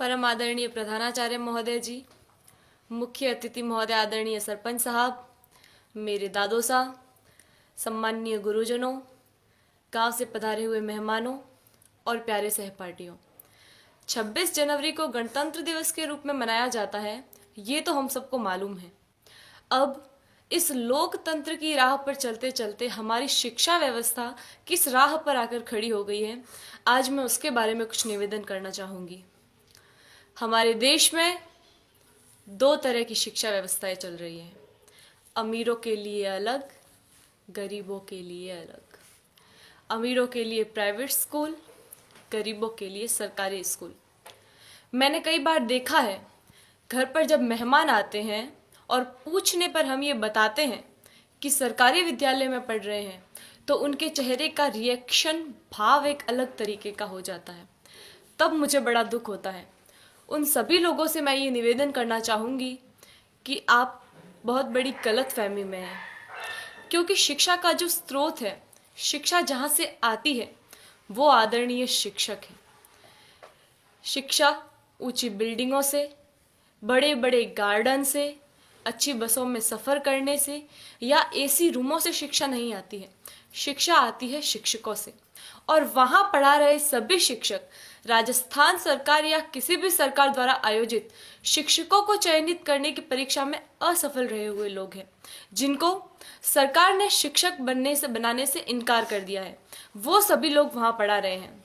परम आदरणीय प्रधानाचार्य महोदय जी, मुख्य अतिथि महोदय आदरणीय सरपंच साहब, मेरे दादो साहब, सम्माननीय गुरुजनों, गांव से पधारे हुए मेहमानों और प्यारे सहपाठियों। 26 जनवरी को गणतंत्र दिवस के रूप में मनाया जाता है, ये तो हम सबको मालूम है। अब इस लोकतंत्र की राह पर चलते चलते हमारी शिक्षा व्यवस्था किस राह पर आकर खड़ी हो गई है, आज मैं उसके बारे में कुछ निवेदन करना चाहूँगी। हमारे देश में दो तरह की शिक्षा व्यवस्थाएं चल रही हैं, अमीरों के लिए अलग, गरीबों के लिए अलग। अमीरों के लिए प्राइवेट स्कूल, गरीबों के लिए सरकारी स्कूल। मैंने कई बार देखा है, घर पर जब मेहमान आते हैं और पूछने पर हम ये बताते हैं कि सरकारी विद्यालय में पढ़ रहे हैं, तो उनके चेहरे का रिएक्शन, भाव एक अलग तरीके का हो जाता है। तब मुझे बड़ा दुख होता है। उन सभी लोगों से मैं ये निवेदन करना चाहूँगी कि आप बहुत बड़ी गलतफहमी में हैं, क्योंकि शिक्षा का जो स्रोत है, शिक्षा जहाँ से आती है, वो आदरणीय शिक्षक है। शिक्षा ऊंची बिल्डिंगों से, बड़े बड़े गार्डन से, अच्छी बसों में सफ़र करने से या एसी रूमों से शिक्षा नहीं आती है। शिक्षा आती है शिक्षकों से, और वहाँ पढ़ा रहे सभी शिक्षक राजस्थान सरकार या किसी भी सरकार द्वारा आयोजित शिक्षकों को चयनित करने की परीक्षा में असफल रहे हुए लोग हैं, जिनको सरकार ने शिक्षक बनाने से इनकार कर दिया है। वो सभी लोग वहाँ पढ़ा रहे हैं।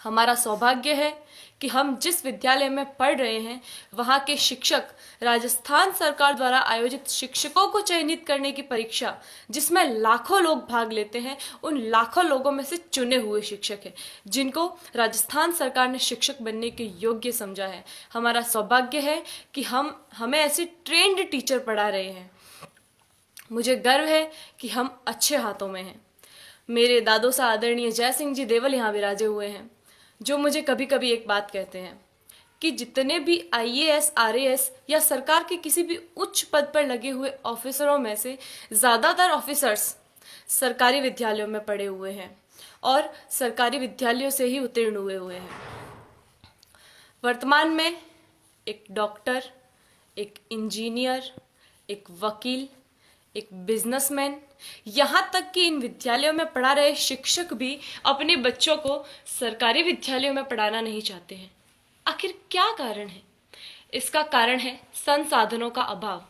हमारा सौभाग्य है कि हम जिस विद्यालय में पढ़ रहे हैं, वहाँ के शिक्षक राजस्थान सरकार द्वारा आयोजित शिक्षकों को चयनित करने की परीक्षा, जिसमें लाखों लोग भाग लेते हैं, उन लाखों लोगों में से चुने हुए शिक्षक हैं, जिनको राजस्थान सरकार ने शिक्षक बनने के योग्य समझा है। हमारा सौभाग्य है कि हमें ऐसे ट्रेंड टीचर पढ़ा रहे हैं। मुझे गर्व है कि हम अच्छे हाथों में हैं। मेरे दादो सा आदरणीय जय सिंह जी देवल यहाँ विराजे हुए हैं, जो मुझे कभी कभी एक बात कहते हैं कि जितने भी आईएएस, आरएएस या सरकार के किसी भी उच्च पद पर लगे हुए ऑफिसरों में से ज़्यादातर ऑफिसर्स सरकारी विद्यालयों में पढ़े हुए हैं और सरकारी विद्यालयों से ही उत्तीर्ण हुए हैं। वर्तमान में एक डॉक्टर, एक इंजीनियर, एक वकील, एक बिजनेसमैन, यहाँ तक कि इन विद्यालयों में पढ़ा रहे शिक्षक भी अपने बच्चों को सरकारी विद्यालयों में पढ़ाना नहीं चाहते हैं। आखिर क्या कारण है? इसका कारण है संसाधनों का अभाव।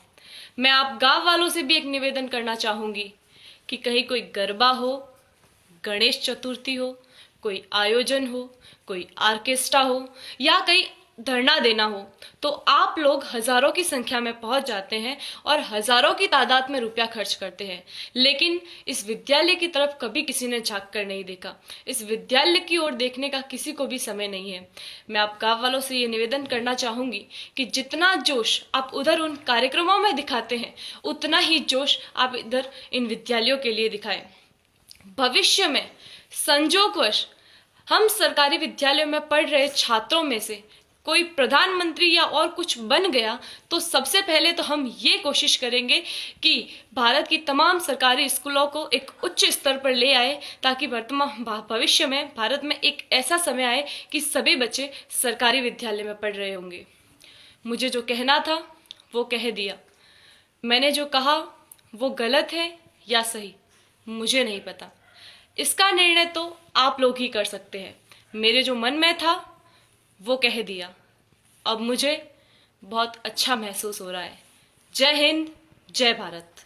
मैं आप गांव वालों से भी एक निवेदन करना चाहूँगी कि कहीं कोई गरबा हो, गणेश चतुर्थी हो, कोई आयोजन हो, कोई ऑर्केस्ट्रा हो या कहीं धरना देना हो, तो आप लोग हजारों की संख्या में पहुंच जाते हैं और हजारों की तादाद में रुपया खर्च करते हैं, लेकिन इस विद्यालय की तरफ कभी किसी ने झांक कर नहीं देखा। इस विद्यालय की ओर देखने का किसी को भी समय नहीं है। मैं आप गांव वालों से ये निवेदन करना चाहूँगी कि जितना जोश आप उधर उन कार्यक्रमों में दिखाते हैं, उतना ही जोश आप इधर इन विद्यालयों के लिए दिखाएं। भविष्य में संजोगवश हम सरकारी विद्यालयों में पढ़ रहे छात्रों में से कोई प्रधानमंत्री या और कुछ बन गया, तो सबसे पहले तो हम ये कोशिश करेंगे कि भारत की तमाम सरकारी स्कूलों को एक उच्च स्तर पर ले आए, ताकि वर्तमान भविष्य में भारत में एक ऐसा समय आए कि सभी बच्चे सरकारी विद्यालय में पढ़ रहे होंगे। मुझे जो कहना था वो कह दिया। मैंने जो कहा वो गलत है या सही, मुझे नहीं पता। इसका निर्णय तो आप लोग ही कर सकते हैं। मेरे जो मन में था वो कह दिया। अब मुझे बहुत अच्छा महसूस हो रहा है। जय हिंद, जय भारत।